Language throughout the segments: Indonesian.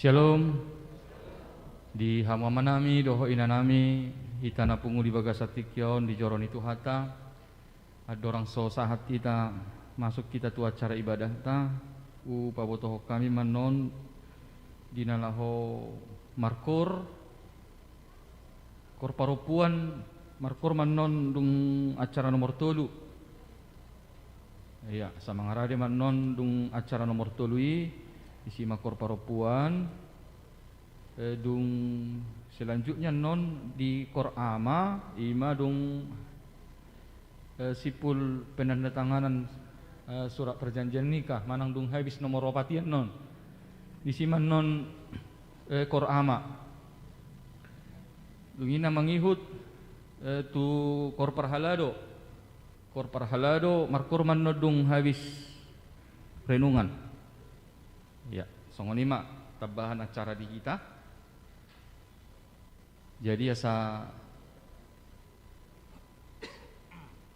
Shalom. Di hama nami, doho ina nami, hitana pungu di bagasatikyon, di joron itu hata. Ada orang so sahat kita masuk kita tu acara ibadah ta. Pabotoho kami manon dinalaho markor parupuan markor manon dung acara nomor 3. Iya, sama ngarade manon dung acara nomor 3 isi makor parupuan dung selanjutnya non di Korama ima dung sipul penandatanganan surat perjanjian nikah manang dung habis nomor opatian non di siman non Korama dung ina mangihut tu korparhalado markur manno dung habis renungan ya songonima tambahan acara di kita. Jadi asa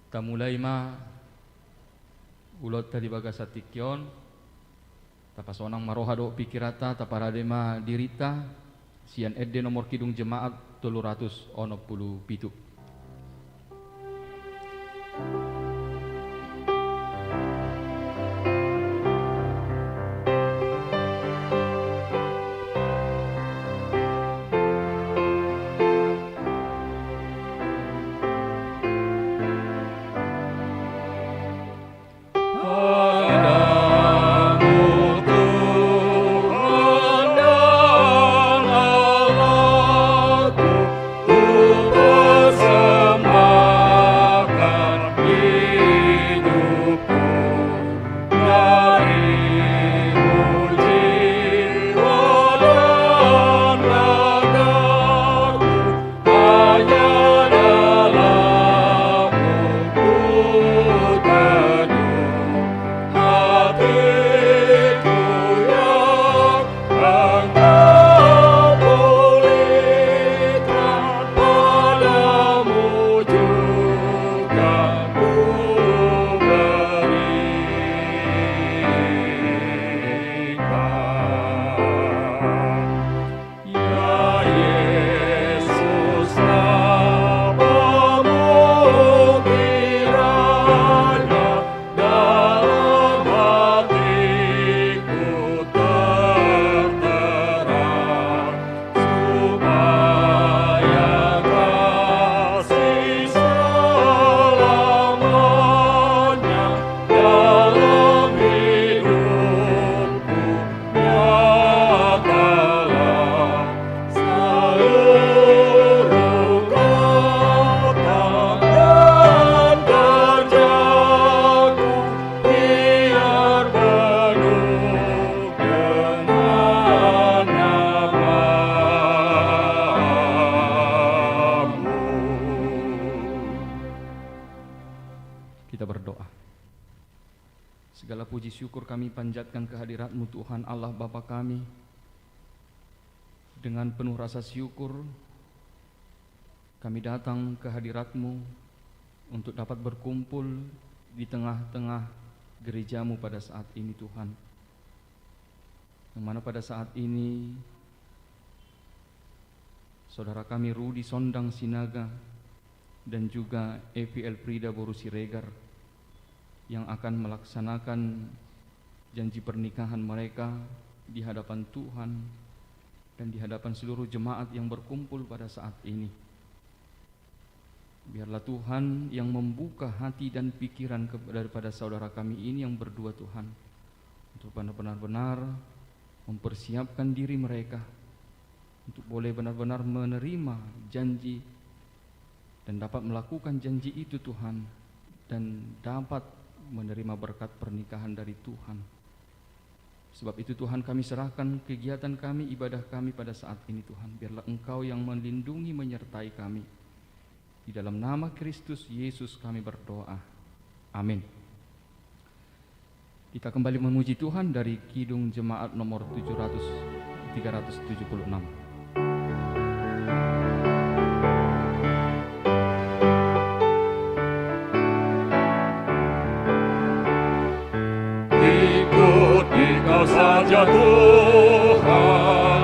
ta mulai ma ulot tadi bagasatikyon tapasonang marohado pikirata taparade ma dirita sian edde nomor kidung jemaat 367. Syukur kami panjatkan kehadirat-Mu Tuhan Allah Bapa kami. Dengan penuh rasa syukur kami datang ke hadirat-Mu untuk dapat berkumpul di tengah-tengah gereja-Mu pada saat ini Tuhan. Yang mana pada saat ini saudara kami Rudi Sondang Sinaga dan juga Evi Elfrida Boru Siregar yang akan melaksanakan janji pernikahan mereka di hadapan Tuhan dan di hadapan seluruh jemaat yang berkumpul pada saat ini. Biarlah Tuhan yang membuka hati dan pikiran daripada saudara kami ini yang berdua Tuhan, untuk benar-benar mempersiapkan diri mereka untuk boleh benar-benar menerima janji dan dapat melakukan janji itu Tuhan, dan dapat menerima berkat pernikahan dari Tuhan. Sebab itu Tuhan kami serahkan kegiatan kami, ibadah kami pada saat ini Tuhan. Biarlah Engkau yang melindungi menyertai kami. Di dalam nama Kristus Yesus kami berdoa. Amin. Kita kembali memuji Tuhan dari Kidung Jemaat nomor 376. Kau saja Tuhan,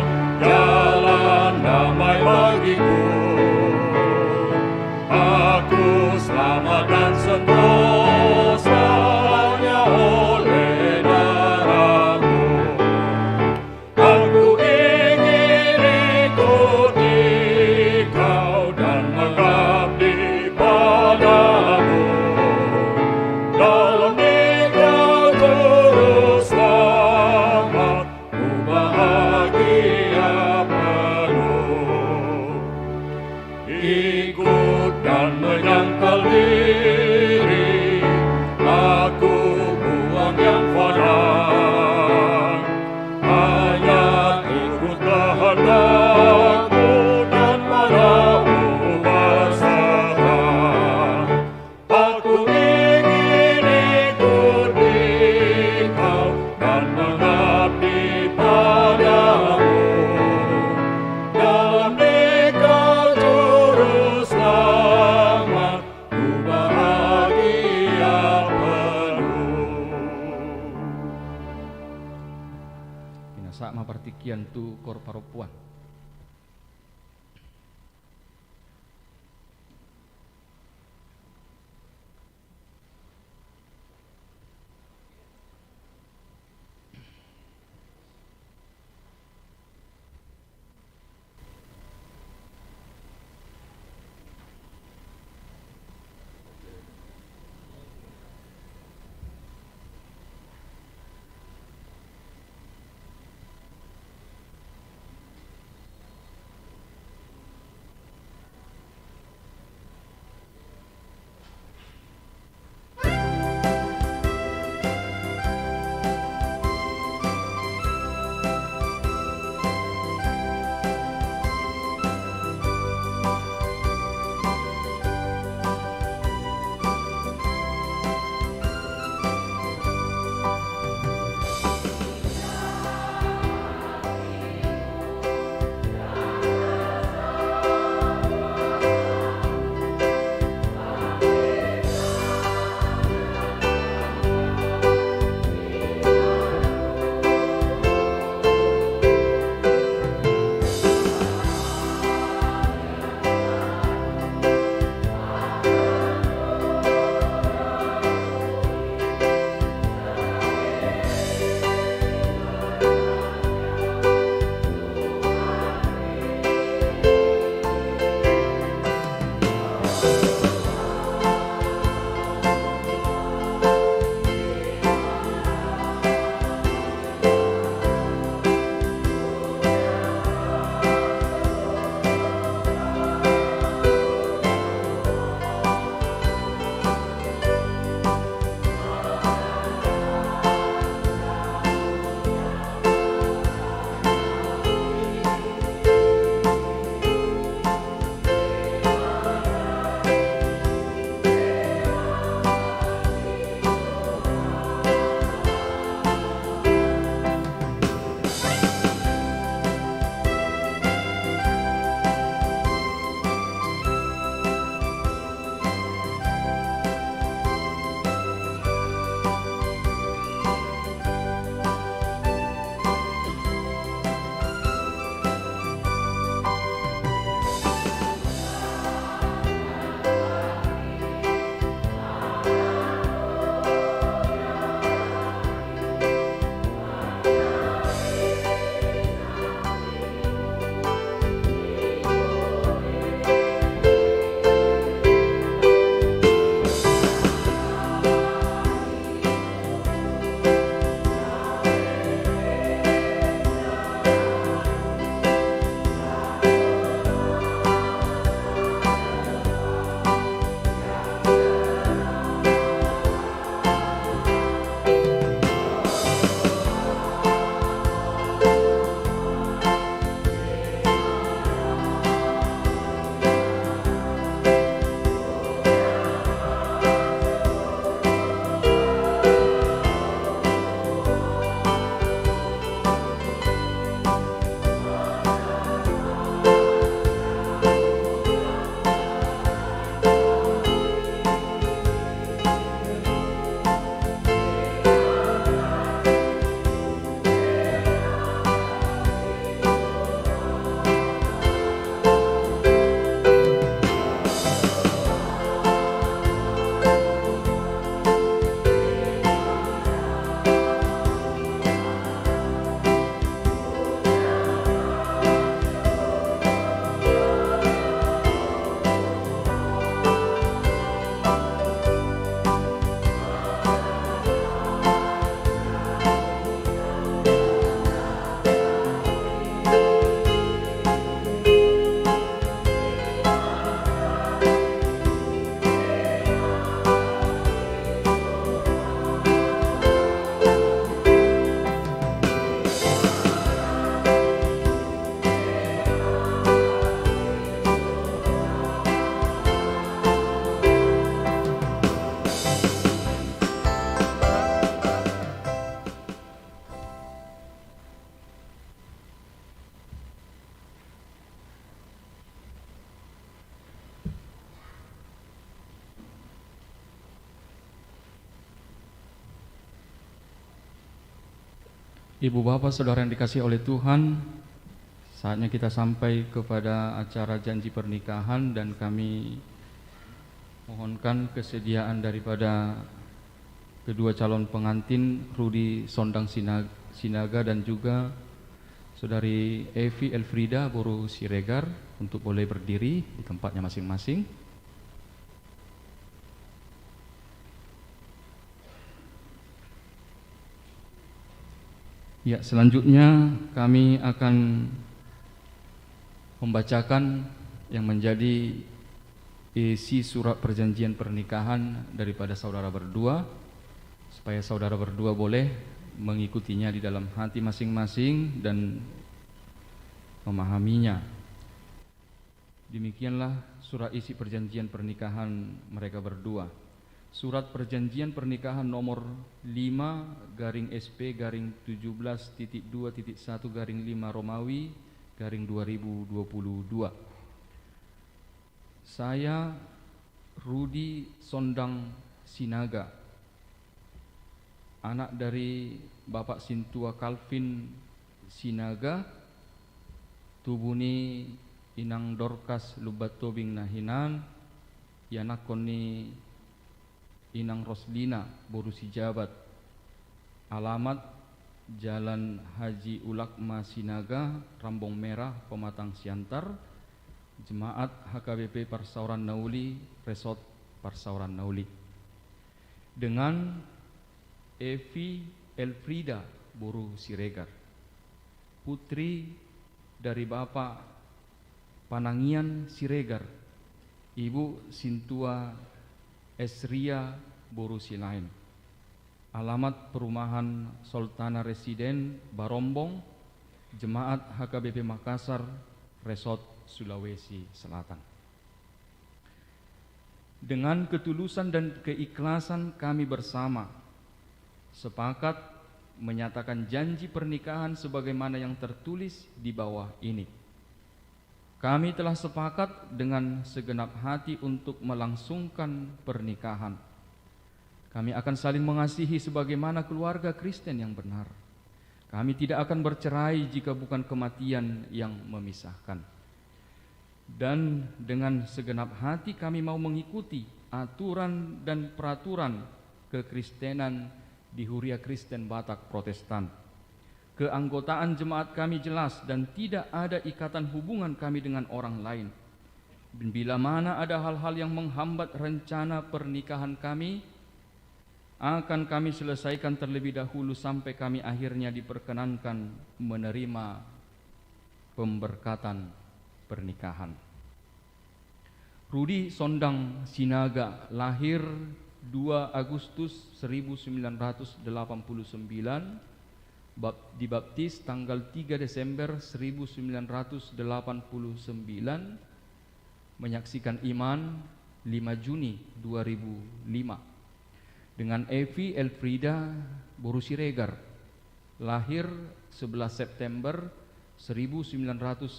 sendiri, aku buang yang fana, hanya ikut kehendakmu dan padamu berserah. Aku ingin ikut Engkau dan mengabdi padamu, dalam Engkau juru selamat, ku bahagia penuh. Pinasa mapartikian tu kor paropuan. Ibu bapak saudara yang dikasihi oleh Tuhan, saatnya kita sampai kepada acara janji pernikahan, dan kami mohonkan kesediaan daripada kedua calon pengantin, Rudi Sondang Sinaga dan juga Saudari Evi Elfrida Boru Siregar, untuk boleh berdiri di tempatnya masing-masing. Ya, selanjutnya kami akan membacakan yang menjadi isi surat perjanjian pernikahan daripada saudara berdua, supaya saudara berdua boleh mengikutinya di dalam hati masing-masing dan memahaminya. Demikianlah surat isi perjanjian pernikahan mereka berdua. Surat perjanjian pernikahan nomor 5/SP/17.2.1/5 Romawi /2022. Saya Rudi Sondang Sinaga, anak dari Bapak Sintua Calvin Sinaga, tubuni Inang Dorcas Lubatobing Nahinan, yanakoni Inang Roslina Boru Sijabat, alamat Jalan Haji Ulakma Sinaga, Rambong Merah, Pematang Siantar, Jemaat HKBP Parsauran Nauli, Resort Parsauran Nauli. Dengan Evi Elfrida Boru Siregar, putri dari Bapak Panangian Siregar, Ibu Sintua Esria Boru Silain. Alamat Perumahan Sultana Residen Barombong, Jemaat HKBP Makassar, Resort Sulawesi Selatan. Dengan ketulusan dan keikhlasan kami bersama sepakat menyatakan janji pernikahan sebagaimana yang tertulis di bawah ini. Kami telah sepakat dengan segenap hati untuk melangsungkan pernikahan. Kami akan saling mengasihi sebagaimana keluarga Kristen yang benar. Kami tidak akan bercerai jika bukan kematian yang memisahkan. Dan dengan segenap hati kami mau mengikuti aturan dan peraturan kekristenan di Huria Kristen Batak Protestan. Keanggotaan jemaat kami jelas dan tidak ada ikatan hubungan kami dengan orang lain. Bila mana ada hal-hal yang menghambat rencana pernikahan kami, akan kami selesaikan terlebih dahulu sampai kami akhirnya diperkenankan menerima pemberkatan pernikahan. Rudi Sondang Sinaga lahir 2 Agustus 1989, dibaptis tanggal 3 Desember 1989, menyaksikan iman 5 Juni 2005. Dengan Evi Elfrida Boru Siregar, lahir 11 September 1996,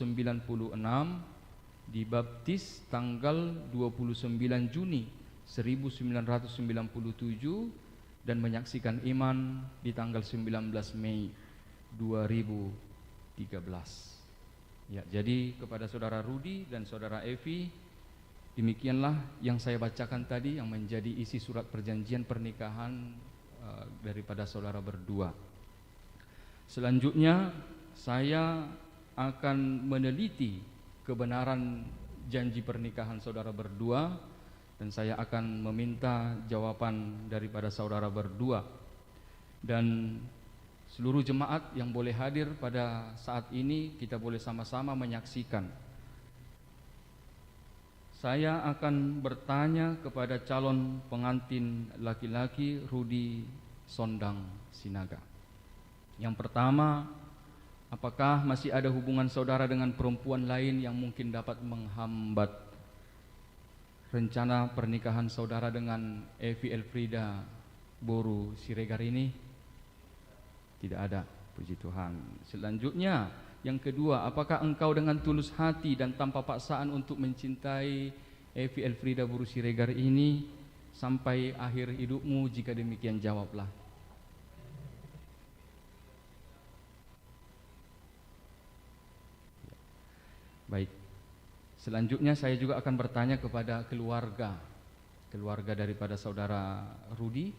dibaptis tanggal 29 Juni 1997, dan menyaksikan iman di tanggal 19 Mei 2013. Ya, jadi kepada saudara Rudi dan saudara Evi, demikianlah yang saya bacakan tadi yang menjadi isi surat perjanjian pernikahan daripada saudara berdua. Selanjutnya saya akan meneliti kebenaran janji pernikahan saudara berdua, dan saya akan meminta jawaban daripada saudara berdua dan seluruh jemaat yang boleh hadir pada saat ini. Kita boleh sama-sama menyaksikan. Saya akan bertanya kepada calon pengantin laki-laki Rudi Sondang Sinaga. Yang pertama, apakah masih ada hubungan saudara dengan perempuan lain yang mungkin dapat menghambat rencana pernikahan saudara dengan Evi Elfrida Boru Siregar ini? Tidak ada, puji Tuhan. Selanjutnya, yang kedua, apakah engkau dengan tulus hati dan tanpa paksaan untuk mencintai Evi Elfrida Boru Siregar ini sampai akhir hidupmu? Jika demikian, jawablah. Baik. Selanjutnya saya juga akan bertanya kepada keluarga daripada saudara Rudi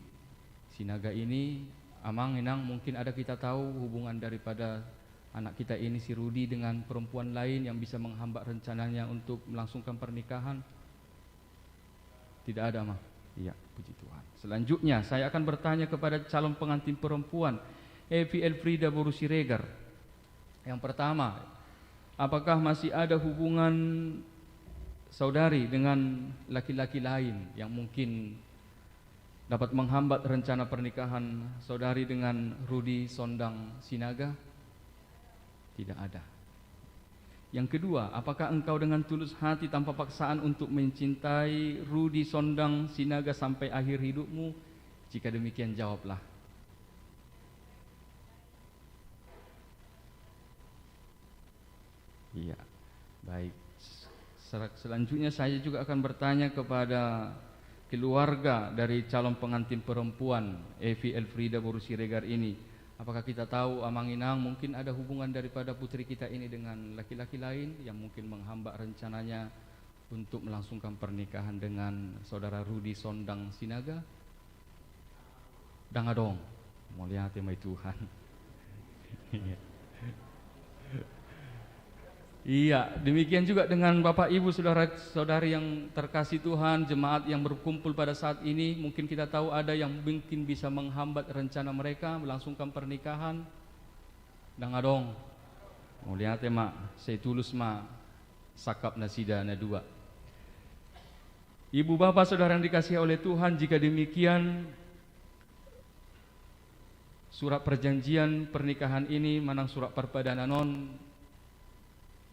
Sinaga ini. Amang, Inang, mungkin ada kita tahu hubungan daripada anak kita ini si Rudi dengan perempuan lain yang bisa menghambat rencananya untuk melangsungkan pernikahan? Tidak ada, Amang? Iya, puji Tuhan. Selanjutnya saya akan bertanya kepada calon pengantin perempuan Evi Elfrida Boru Siregar. Yang pertama, apakah masih ada hubungan saudari dengan laki-laki lain yang mungkin dapat menghambat rencana pernikahan saudari dengan Rudi Sondang Sinaga? Tidak ada. Yang kedua, apakah engkau dengan tulus hati tanpa paksaan untuk mencintai Rudi Sondang Sinaga sampai akhir hidupmu? Jika demikian, jawablah. Iya, baik. Selanjutnya saya juga akan bertanya kepada keluarga dari calon pengantin perempuan Evi Elfrida Boru Siregar ini. Apakah kita tahu, Amang Inang, mungkin ada hubungan daripada putri kita ini dengan laki-laki lain yang mungkin menghambat rencananya untuk melangsungkan pernikahan dengan saudara Rudi Sondang Sinaga? Dangadong, mulia temai Tuhan. Iya, demikian juga dengan Bapak Ibu saudara-saudari yang terkasih Tuhan, jemaat yang berkumpul pada saat ini. Mungkin kita tahu ada yang mungkin bisa menghambat rencana mereka melangsungkan pernikahan. Dangadong, mulia tema, saya tulus ma sakap nasida na dua. Ibu bapak saudara yang dikasihi oleh Tuhan, jika demikian surat perjanjian pernikahan ini manang surat perpadananon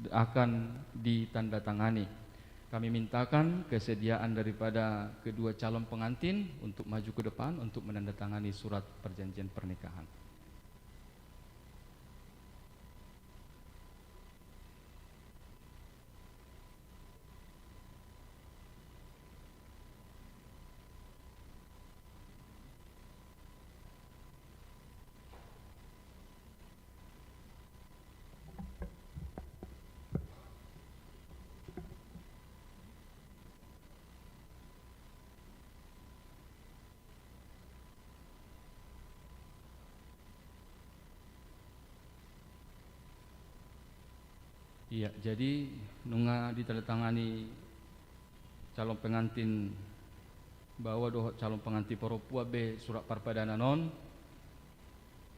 akan ditandatangani. Kami mintakan kesediaan daripada kedua calon pengantin untuk maju ke depan untuk menandatangani surat perjanjian pernikahan. Iya, jadi nunga ditandatangani calon pengantin bahwa doh calon pengantin perempuan be surat perpadananon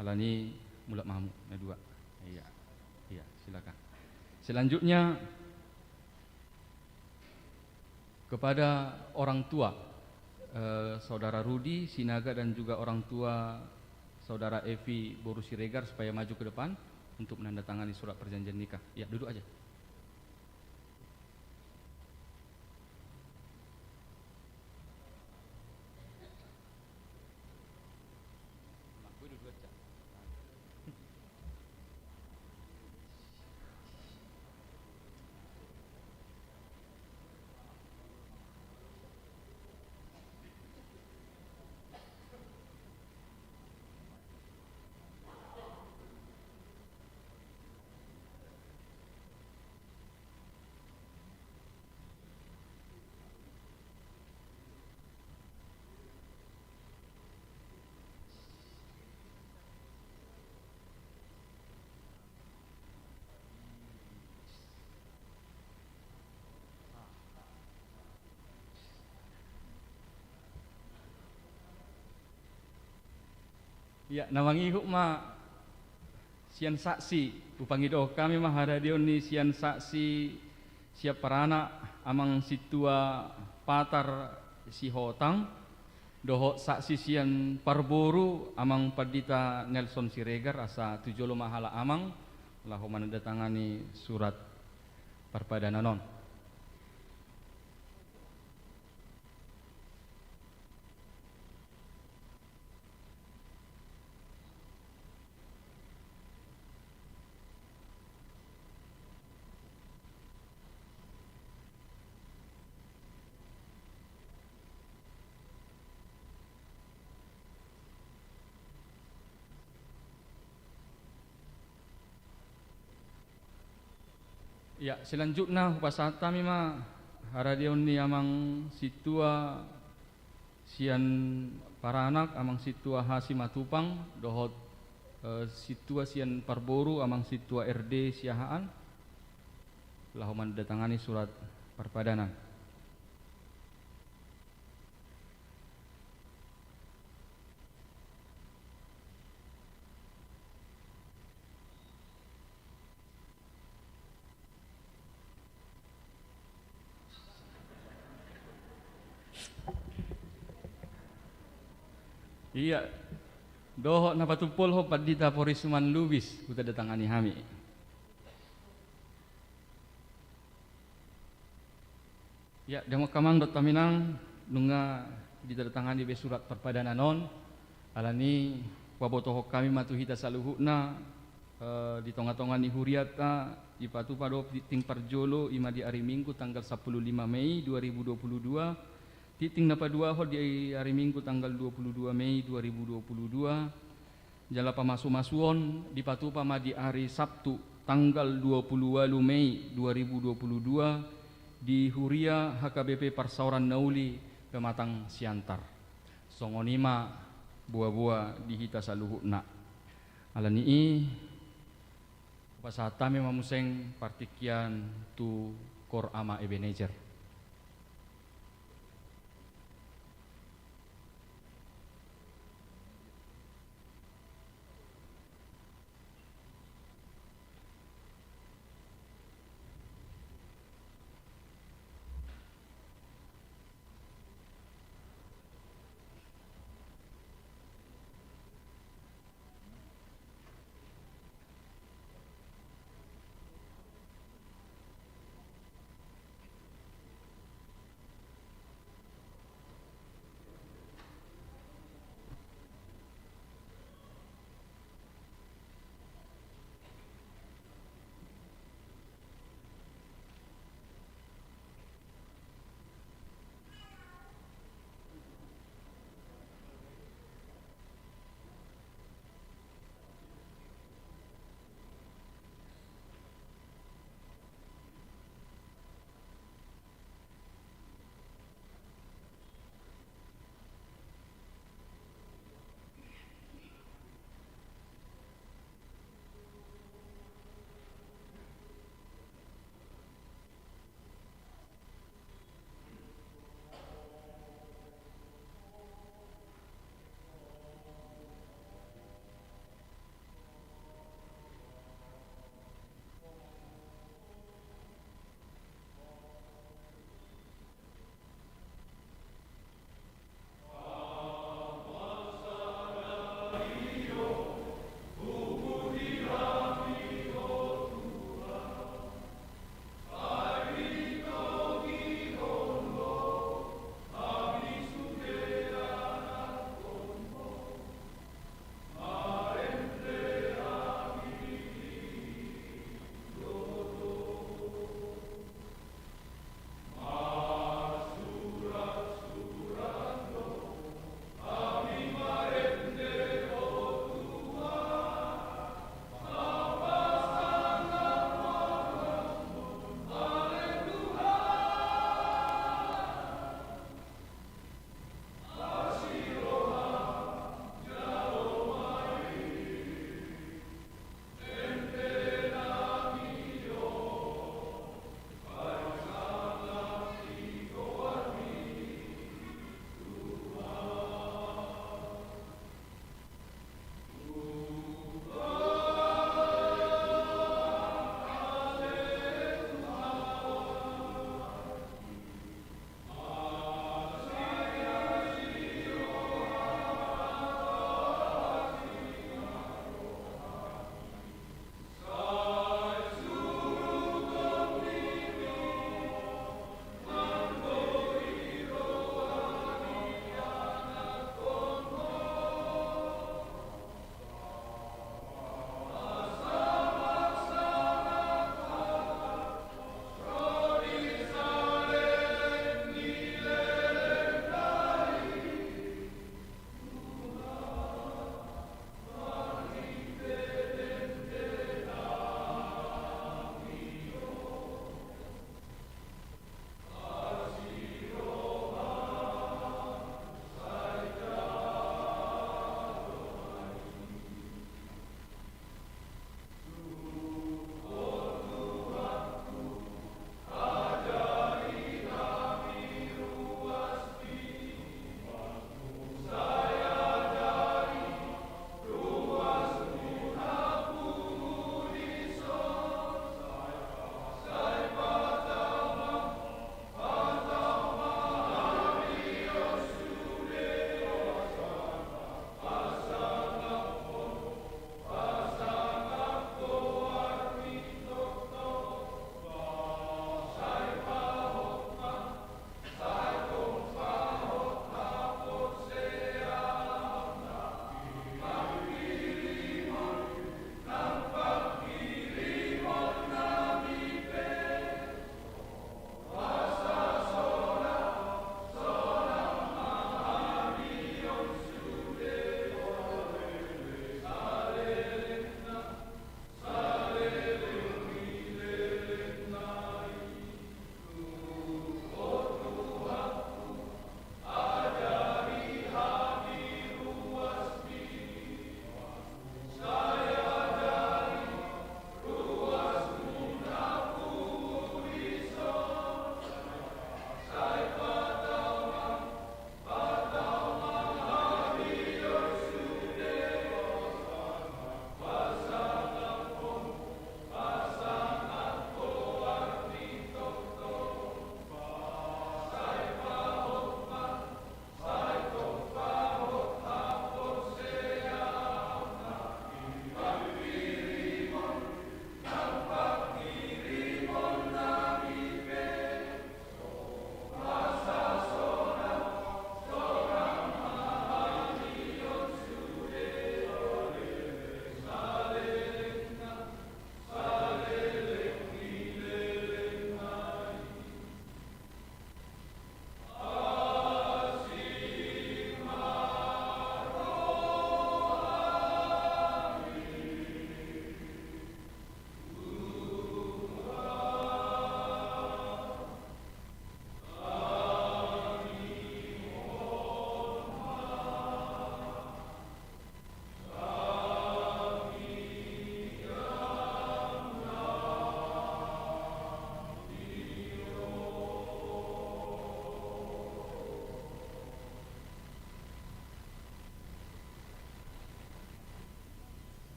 alani mulak mamu na dua. Iya. Iya, silakan. Selanjutnya kepada orang tua saudara Rudi Sinaga dan juga orang tua saudara Evi Boru Siregar supaya maju ke depan untuk menandatangani surat perjanjian nikah. Ya, duduk aja. Ya, nawangi hukma sian saksi upangido kami maharadion ni sian saksi siap parana amang situa patar si hotang doho saksi sian parboru amang padita Nelson Siregar asa tujolo mahala amang lahu menandatangani surat perpadananon. Ya, selanjutnya upasata mima haradion ni amang situa sian para anak amang situa hasi matupang dohot situa sian parboru amang situa RD siahaan lahu mendatangani surat perpadanan. Iya, dohot na patupol ho padita porisuman lubis kuta datangani hami. Ya, demo kamang dot taminang nunga didatangani be surat perpadanan non alani wabotoh kami matuhita saluhuna di tonga-tonga ni huriata ipatu pado ting parjolo ima di hari Minggu tanggal 15 Mei 2022 titing napa dua ho di hari Minggu tanggal 22 Mei 2022 jala pamasu-masuon di patupa ma di hari Sabtu tanggal 28 Mei 2022 di Huria HKBP Parsauran Nauli Pematang Siantar songonima buah-buah di hita saluhuna alani pasata memang museng partikian tu kor ama Ebenezer.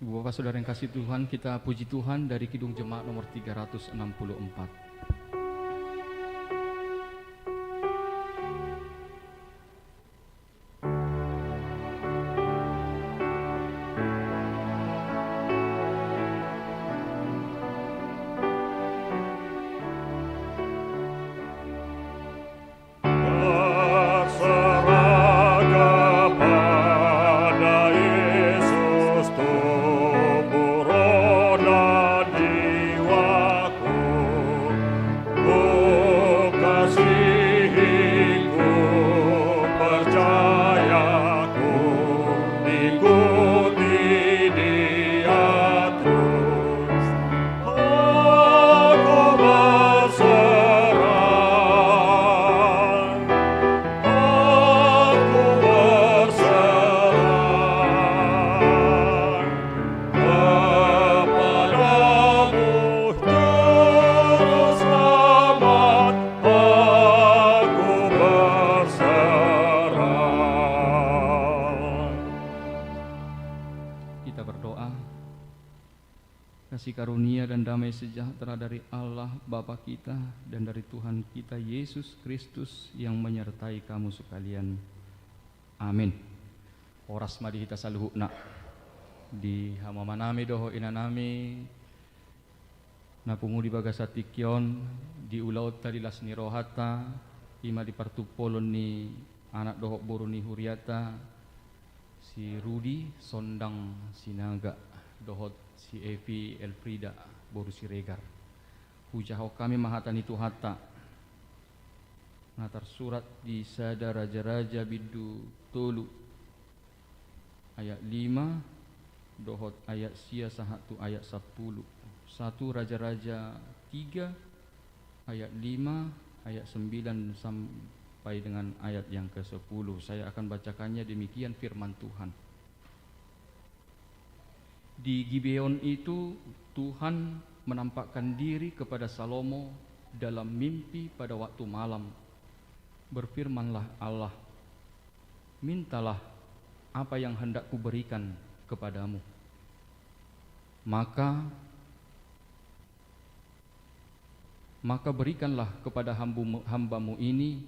Ibu Bapak Saudara yang kasih Tuhan, kita puji Tuhan dari Kidung Jemaat nomor 364. Kasih karunia dan damai sejahtera dari Allah Bapa kita dan dari Tuhan kita Yesus Kristus yang menyertai kamu sekalian. Amin. Oras madi kita saluhukna di hamamanami doho inanami napungu di bagasatikyon di ulaut tadi lasni rohata ima di partupolon ni anak doho boruni huriata si Rudi Sondang Sinaga dohot si Evi Elfrida boru si Regar hujaho kami mahatani tuhata ngatar surat di Sada Raja-Raja Bidu Tolu ayat 5 dohot ayat sia sahatu ayat 10 satu Raja-Raja 3 ayat 5 ayat 9 sampai dengan ayat yang ke-10. Saya akan bacakannya demikian firman Tuhan. Di Gibeon itu Tuhan menampakkan diri kepada Salomo dalam mimpi pada waktu malam. Berfirmanlah Allah, mintalah apa yang hendak kuberikan kepadamu. Maka berikanlah kepada hambamu ini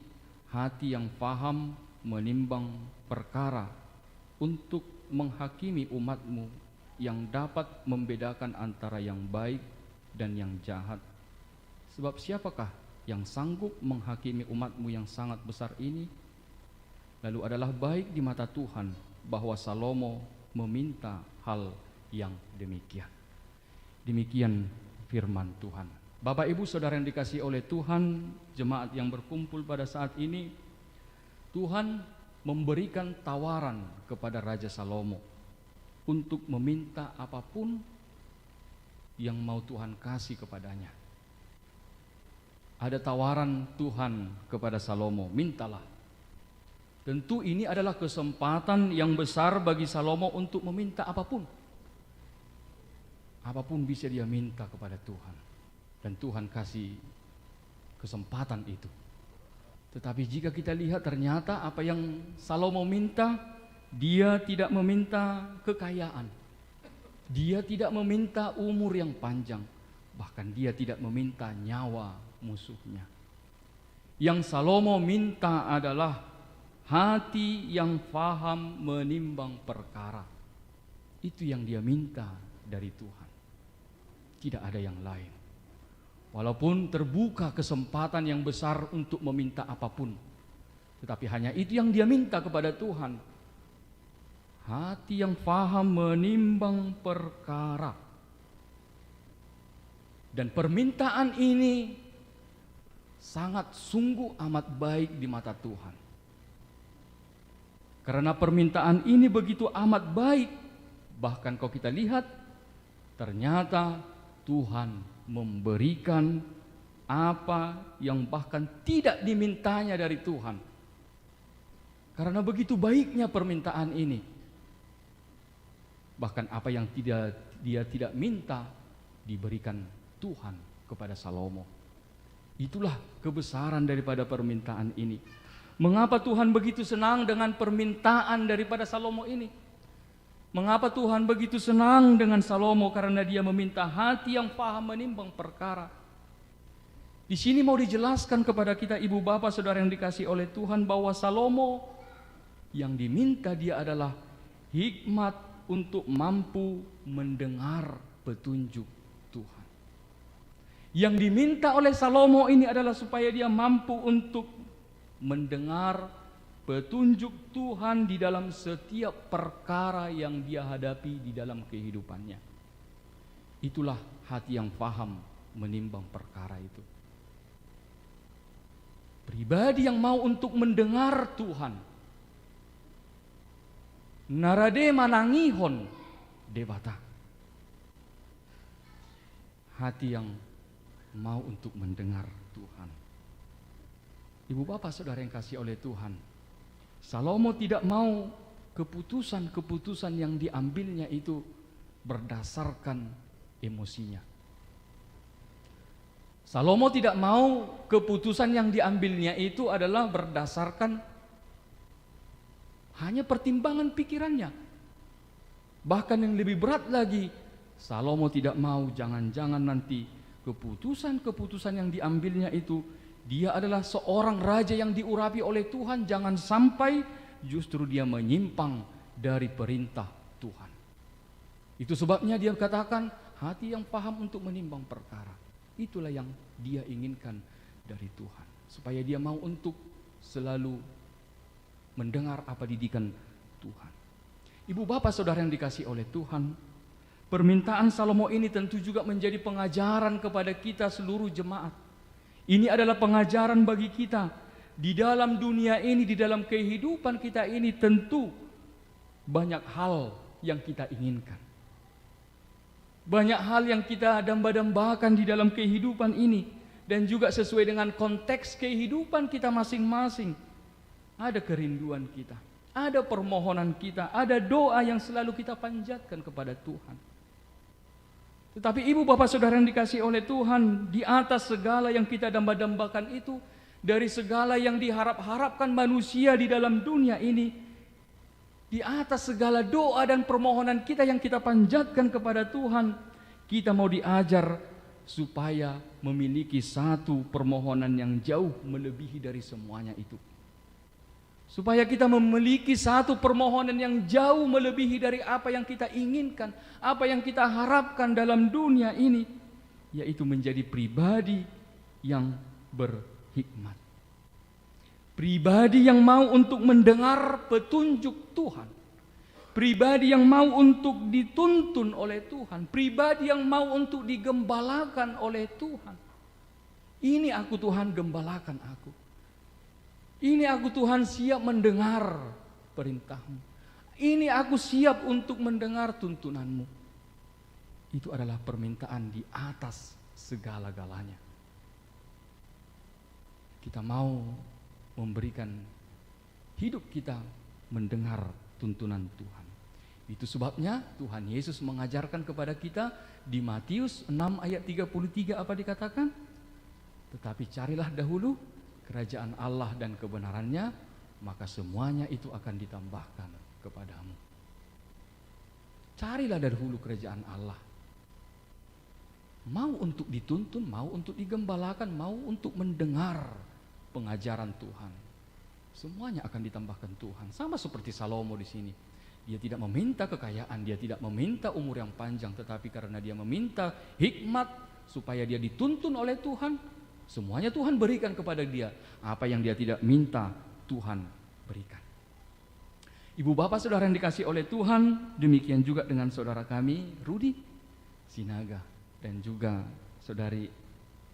hati yang faham menimbang perkara untuk menghakimi umatmu yang dapat membedakan antara yang baik dan yang jahat. Sebab siapakah yang sanggup menghakimi umatmu yang sangat besar ini? Lalu adalah baik di mata Tuhan bahwa Salomo meminta hal yang demikian. Demikian firman Tuhan. Bapak Ibu Saudara yang dikasihi oleh Tuhan, jemaat yang berkumpul pada saat ini, Tuhan memberikan tawaran kepada Raja Salomo untuk meminta apapun yang mau Tuhan kasih kepadanya. Ada tawaran Tuhan kepada Salomo, mintalah. Tentu ini adalah kesempatan yang besar bagi Salomo untuk meminta apapun. Apapun bisa dia minta kepada Tuhan. Dan Tuhan kasih kesempatan itu. Tetapi jika kita lihat ternyata apa yang Salomo minta, dia tidak meminta kekayaan. Dia tidak meminta umur yang panjang. Bahkan dia tidak meminta nyawa musuhnya. Yang Salomo minta adalah hati yang faham menimbang perkara. Itu yang dia minta dari Tuhan. Tidak ada yang lain. Walaupun terbuka kesempatan yang besar untuk meminta apapun, tetapi hanya itu yang dia minta kepada Tuhan. Hati yang faham menimbang perkara. Dan permintaan ini sangat sungguh amat baik di mata Tuhan. Karena permintaan ini begitu amat baik, bahkan kalau kita lihat, ternyata Tuhan memberikan apa yang bahkan tidak dimintanya dari Tuhan. Karena begitu baiknya permintaan ini. Bahkan apa yang dia tidak minta diberikan Tuhan kepada Salomo. Itulah kebesaran daripada permintaan ini. Mengapa Tuhan begitu senang dengan permintaan daripada Salomo ini? Mengapa Tuhan begitu senang dengan Salomo? Karena dia meminta hati yang paham menimbang perkara. Di sini mau dijelaskan kepada kita ibu bapak saudara yang dikasihi oleh Tuhan bahwa Salomo yang diminta dia adalah hikmat untuk mampu mendengar petunjuk Tuhan. Yang diminta oleh Salomo ini adalah supaya dia mampu untuk mendengar petunjuk Tuhan di dalam setiap perkara yang dia hadapi di dalam kehidupannya. Itulah hati yang paham menimbang perkara itu. Pribadi yang mau untuk mendengar Tuhan. Narade manangihon dewata. Hati yang mau untuk mendengar Tuhan. Ibu bapak saudara yang kasih oleh Tuhan, Salomo tidak mau keputusan-keputusan yang diambilnya itu berdasarkan emosinya. Salomo tidak mau keputusan yang diambilnya itu adalah berdasarkan hanya pertimbangan pikirannya. Bahkan yang lebih berat lagi, Salomo tidak mau jangan-jangan nanti keputusan-keputusan yang diambilnya itu, dia adalah seorang raja yang diurapi oleh Tuhan, jangan sampai justru dia menyimpang dari perintah Tuhan. Itu sebabnya dia katakan hati yang paham untuk menimbang perkara. Itulah yang dia inginkan dari Tuhan, supaya dia mau untuk selalu mendengar apa didikan Tuhan. Ibu bapak saudara yang dikasihi oleh Tuhan, permintaan Salomo ini tentu juga menjadi pengajaran kepada kita seluruh jemaat. Ini adalah pengajaran bagi kita di dalam dunia ini, di dalam kehidupan kita ini. Tentu banyak hal yang kita inginkan, banyak hal yang kita damba-dambakan di dalam kehidupan ini, dan juga sesuai dengan konteks kehidupan kita masing-masing. Ada kerinduan kita, ada permohonan kita, ada doa yang selalu kita panjatkan kepada Tuhan. Tetapi ibu bapak saudara yang dikasihi oleh Tuhan, di atas segala yang kita damba-dambakan itu, dari segala yang diharap-harapkan manusia di dalam dunia ini, di atas segala doa dan permohonan kita yang kita panjatkan kepada Tuhan, kita mau diajar supaya memiliki satu permohonan yang jauh melebihi dari semuanya itu. Supaya kita memiliki satu permohonan yang jauh melebihi dari apa yang kita inginkan, apa yang kita harapkan dalam dunia ini, yaitu menjadi pribadi yang berhikmat. Pribadi yang mau untuk mendengar petunjuk Tuhan. Pribadi yang mau untuk dituntun oleh Tuhan. Pribadi yang mau untuk digembalakan oleh Tuhan. Ini aku Tuhan, gembalakan aku. Ini aku Tuhan, siap mendengar perintahmu. Ini aku siap untuk mendengar tuntunanmu. Itu adalah permintaan di atas segala-galanya. Kita mau memberikan hidup kita mendengar tuntunan Tuhan. Itu sebabnya Tuhan Yesus mengajarkan kepada kita di Matius 6 ayat 33 apa dikatakan? Tetapi carilah dahulu kerajaan Allah dan kebenarannya, maka semuanya itu akan ditambahkan kepadamu. Carilah dahulu kerajaan Allah. Mau untuk dituntun, mau untuk digembalakan, mau untuk mendengar pengajaran Tuhan. Semuanya akan ditambahkan Tuhan. Sama seperti Salomo di sini. Dia tidak meminta kekayaan, dia tidak meminta umur yang panjang, tetapi karena dia meminta hikmat supaya dia dituntun oleh Tuhan, semuanya Tuhan berikan kepada dia. Apa yang dia tidak minta, Tuhan berikan. Ibu bapak saudara yang dikasihi oleh Tuhan, demikian juga dengan saudara kami Rudi Sinaga dan juga saudari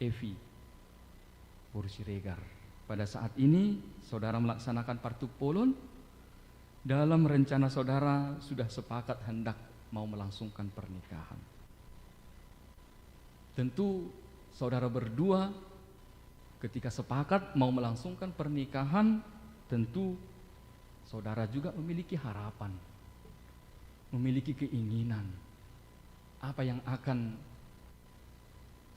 Evi Bursiregar. Pada saat ini saudara melaksanakan partuk polon. Dalam rencana saudara sudah sepakat hendak mau melangsungkan pernikahan. Tentu saudara berdua ketika sepakat mau melangsungkan pernikahan, tentu saudara juga memiliki harapan, memiliki keinginan. Apa yang akan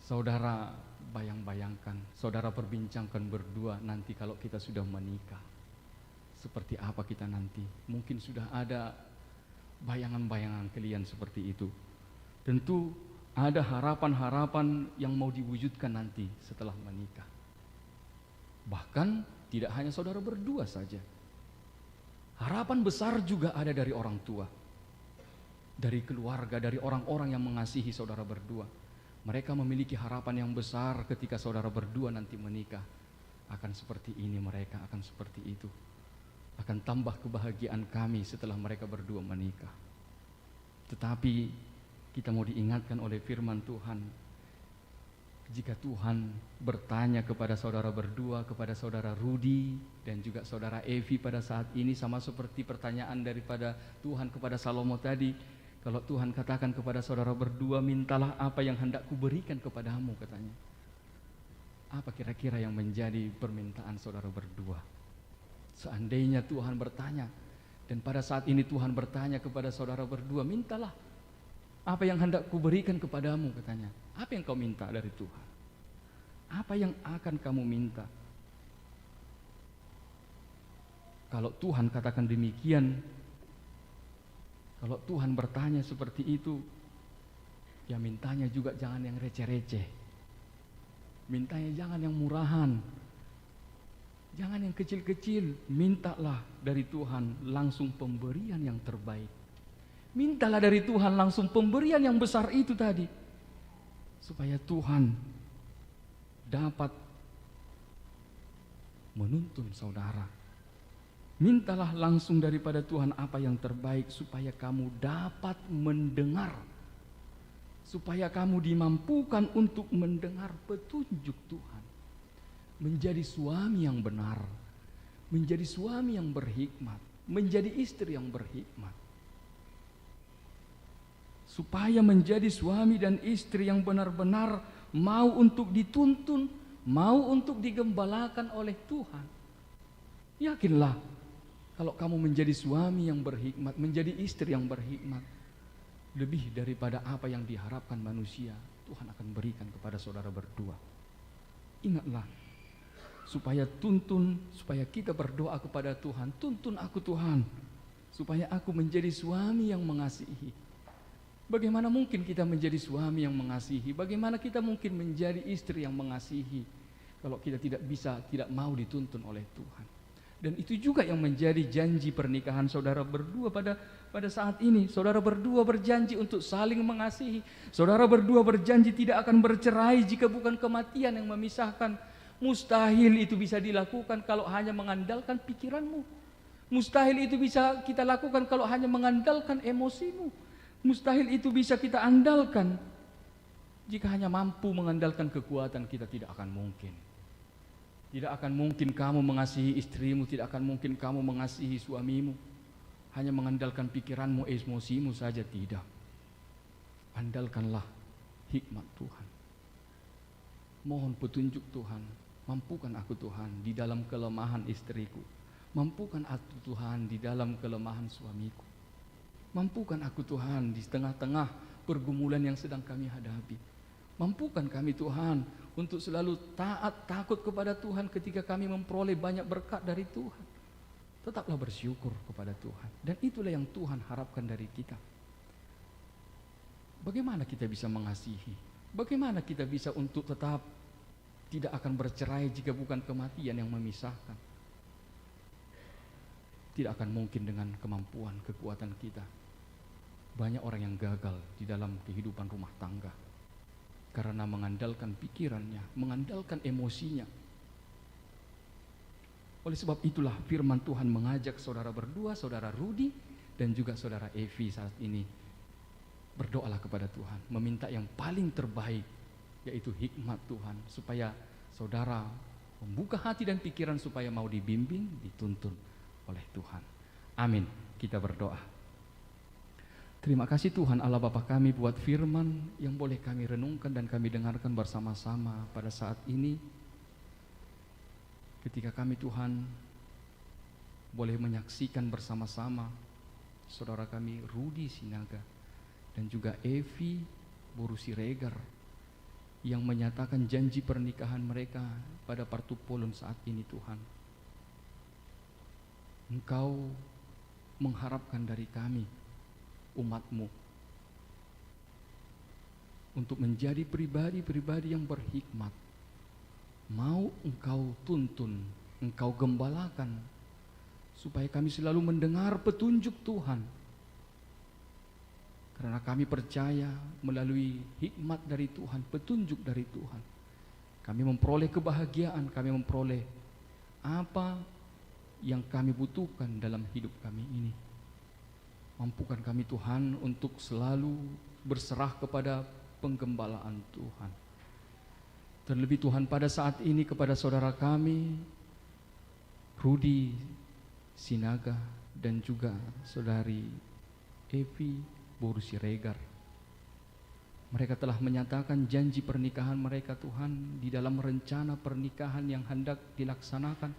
saudara bayang-bayangkan, saudara perbincangkan berdua nanti kalau kita sudah menikah. Seperti apa kita nanti? Mungkin sudah ada bayangan-bayangan kalian seperti itu. Tentu ada harapan-harapan yang mau diwujudkan nanti setelah menikah. Bahkan tidak hanya saudara berdua saja. Harapan besar juga ada dari orang tua, dari keluarga, dari orang-orang yang mengasihi saudara berdua. Mereka memiliki harapan yang besar ketika saudara berdua nanti menikah. Akan seperti ini mereka, akan seperti itu. Akan tambah kebahagiaan kami setelah mereka berdua menikah. Tetapi kita mau diingatkan oleh firman Tuhan, jika Tuhan bertanya kepada saudara berdua, kepada saudara Rudi dan juga saudara Evi pada saat ini, sama seperti pertanyaan daripada Tuhan kepada Salomo tadi, kalau Tuhan katakan kepada saudara berdua, mintalah apa yang hendak kuberikan kepadamu, katanya. Apa kira-kira yang menjadi permintaan saudara berdua? Seandainya Tuhan bertanya, dan pada saat ini Tuhan bertanya kepada saudara berdua, mintalah apa yang hendak kuberikan kepadamu, katanya. Apa yang kau minta dari Tuhan? Apa yang akan kamu minta? Kalau Tuhan katakan demikian, kalau Tuhan bertanya seperti itu, ya mintanya juga jangan yang receh-receh. Mintanya jangan yang murahan. Jangan yang kecil-kecil. Mintalah dari Tuhan langsung pemberian yang terbaik. Mintalah dari Tuhan langsung pemberian yang besar itu tadi, supaya Tuhan dapat menuntun saudara. Mintalah langsung daripada Tuhan apa yang terbaik, supaya kamu dapat mendengar, supaya kamu dimampukan untuk mendengar petunjuk Tuhan, menjadi suami yang benar, menjadi suami yang berhikmat, menjadi istri yang berhikmat. Supaya menjadi suami dan istri yang benar-benar mau untuk dituntun, mau untuk digembalakan oleh Tuhan. Yakinlah, kalau kamu menjadi suami yang berhikmat, menjadi istri yang berhikmat, lebih daripada apa yang diharapkan manusia, Tuhan akan berikan kepada saudara berdua. Ingatlah, supaya kita berdoa kepada Tuhan, tuntun aku Tuhan, supaya aku menjadi suami yang mengasihi. Bagaimana mungkin kita menjadi suami yang mengasihi? Bagaimana kita mungkin menjadi istri yang mengasihi kalau kita tidak mau dituntun oleh Tuhan? Dan itu juga yang menjadi janji pernikahan saudara berdua pada saat ini. Saudara berdua berjanji untuk saling mengasihi. Saudara berdua berjanji tidak akan bercerai jika bukan kematian yang memisahkan. Mustahil itu bisa dilakukan kalau hanya mengandalkan pikiranmu. Mustahil itu bisa kita lakukan kalau hanya mengandalkan emosimu. Mustahil itu bisa kita andalkan. Jika hanya mampu mengandalkan kekuatan kita, tidak akan mungkin. Tidak akan mungkin kamu mengasihi istrimu, tidak akan mungkin kamu mengasihi suamimu hanya mengandalkan pikiranmu, emosimu saja, tidak. Andalkanlah hikmat Tuhan. Mohon petunjuk Tuhan. Mampukan aku Tuhan di dalam kelemahan istriku. Mampukan aku Tuhan di dalam kelemahan suamiku. Mampukan aku Tuhan di tengah-tengah pergumulan yang sedang kami hadapi. Mampukan kami Tuhan untuk selalu taat, takut kepada Tuhan ketika kami memperoleh banyak berkat dari Tuhan. Tetaplah bersyukur kepada Tuhan. Dan itulah yang Tuhan harapkan dari kita. Bagaimana kita bisa mengasihi? Bagaimana kita bisa untuk tetap tidak akan bercerai jika bukan kematian yang memisahkan? Tidak akan mungkin dengan kemampuan, kekuatan kita. Banyak orang yang gagal di dalam kehidupan rumah tangga karena mengandalkan pikirannya, mengandalkan emosinya. Oleh sebab itulah firman Tuhan mengajak saudara berdua, saudara Rudi dan juga saudara Evi saat ini, berdoalah kepada Tuhan, meminta yang paling terbaik, yaitu hikmat Tuhan, supaya saudara membuka hati dan pikiran supaya mau dibimbing, dituntun oleh Tuhan. Amin. Kita berdoa. Terima kasih Tuhan Allah Bapa kami buat firman yang boleh kami renungkan dan kami dengarkan bersama-sama pada saat ini. Ketika kami Tuhan boleh menyaksikan bersama-sama saudara kami Rudi Sinaga dan juga Evi Boru Siregar yang menyatakan janji pernikahan mereka pada Partupolon saat ini Tuhan. Engkau mengharapkan dari kami umat-Mu untuk menjadi pribadi-pribadi yang berhikmat. Mau Engkau tuntun, Engkau gembalakan, supaya kami selalu mendengar petunjuk Tuhan. Karena kami percaya melalui hikmat dari Tuhan, petunjuk dari Tuhan, kami memperoleh kebahagiaan, kami memperoleh apa yang kami butuhkan dalam hidup kami ini. Mampukan kami Tuhan untuk selalu berserah kepada penggembalaan Tuhan. Terlebih Tuhan pada saat ini kepada saudara kami Rudi Sinaga dan juga saudari Evi Boru Siregar. Mereka telah menyatakan janji pernikahan mereka Tuhan di dalam rencana pernikahan yang hendak dilaksanakan.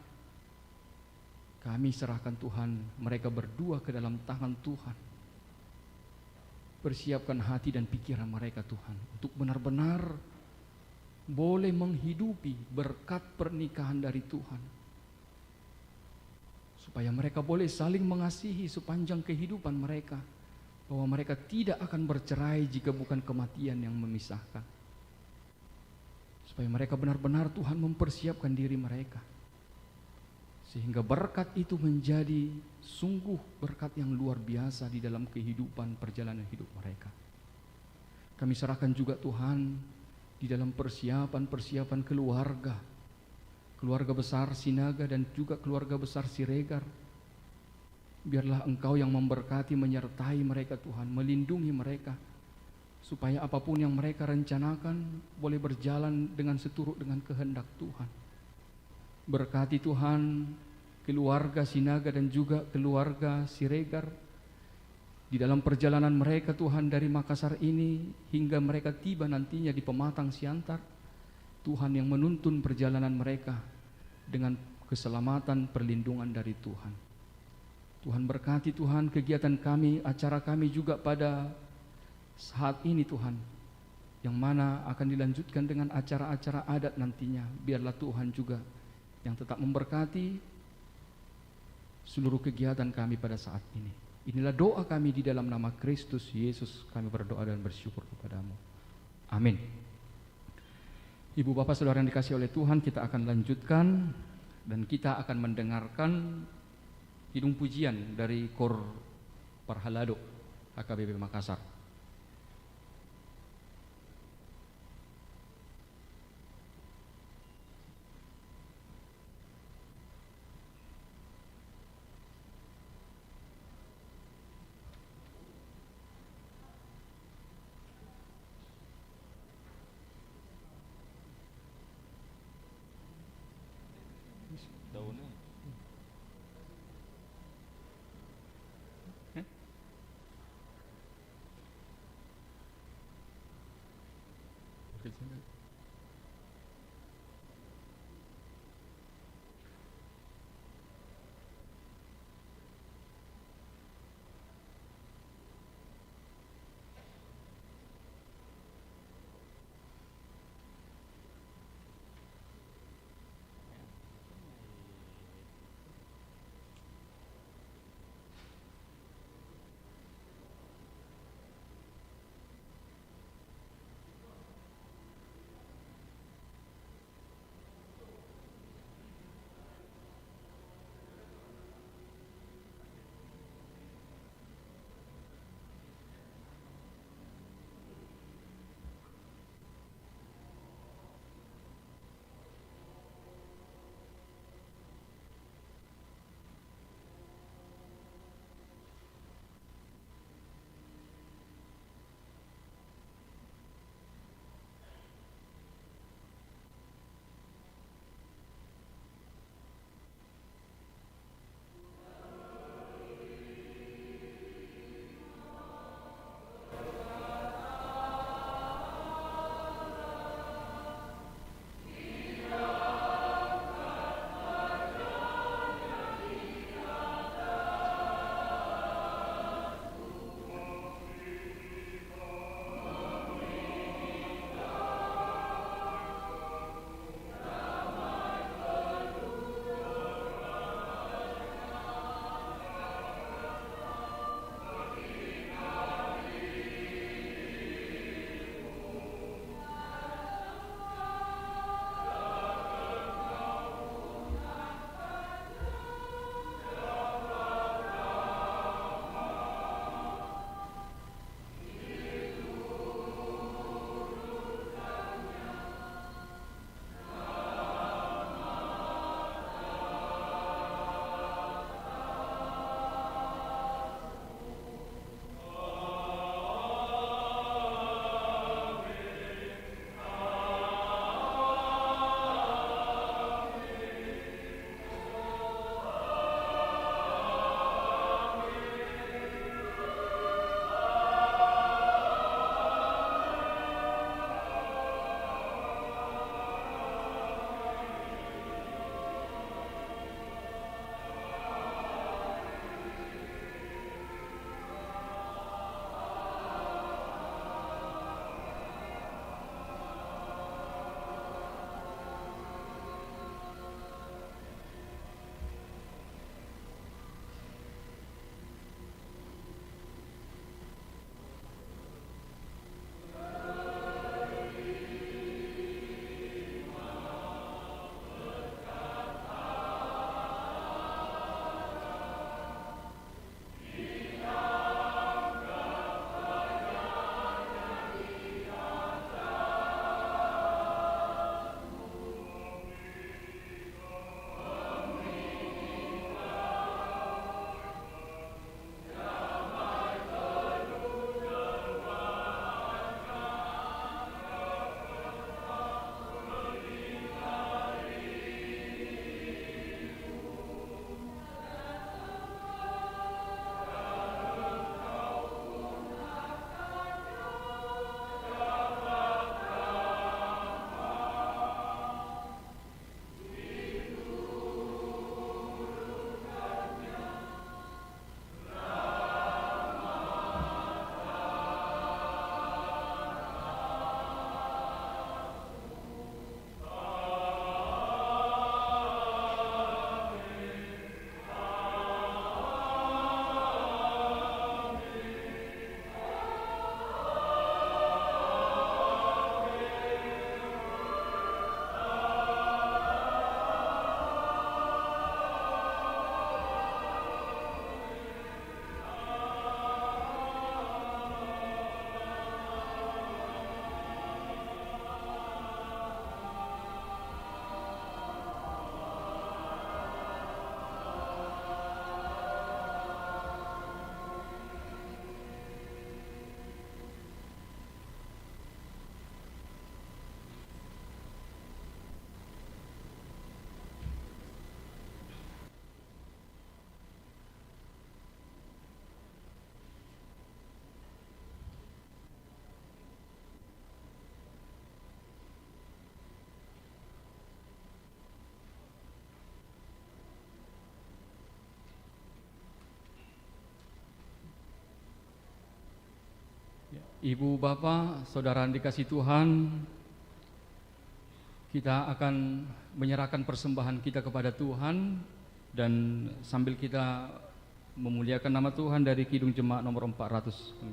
Kami serahkan Tuhan mereka berdua ke dalam tangan Tuhan. Persiapkan hati dan pikiran mereka Tuhan untuk benar-benar boleh menghidupi berkat pernikahan dari Tuhan, supaya mereka boleh saling mengasihi sepanjang kehidupan mereka, bahwa mereka tidak akan bercerai jika bukan kematian yang memisahkan. Supaya mereka benar-benar Tuhan mempersiapkan diri mereka, sehingga berkat itu menjadi sungguh berkat yang luar biasa di dalam kehidupan perjalanan hidup mereka. Kami serahkan juga Tuhan di dalam persiapan keluarga besar Sinaga dan juga keluarga besar Siregar. Biarlah Engkau yang memberkati, menyertai mereka Tuhan, melindungi mereka, supaya apapun yang mereka rencanakan boleh berjalan dengan seturut dengan kehendak Tuhan. Berkati Tuhan keluarga Sinaga dan juga keluarga Siregar di dalam perjalanan mereka Tuhan dari Makassar ini hingga mereka tiba nantinya di Pematang Siantar. Tuhan yang menuntun perjalanan mereka dengan keselamatan, perlindungan dari Tuhan. Tuhan berkati Tuhan kegiatan kami, acara kami juga pada saat ini Tuhan, yang mana akan dilanjutkan dengan acara-acara adat nantinya. Biarlah Tuhan juga yang tetap memberkati seluruh kegiatan kami pada saat ini. Inilah doa kami di dalam nama Kristus Yesus, kami berdoa dan bersyukur kepadamu. Amin. Ibu bapak saudara yang dikasihi oleh Tuhan, kita akan lanjutkan dan kita akan mendengarkan hidung pujian dari Kor Parhalado HKBP Makassar. Ibu, Bapak, Saudara yang dikasihi Tuhan, kita akan menyerahkan persembahan kita kepada Tuhan, dan sambil kita memuliakan nama Tuhan dari Kidung Jemaat nomor 419.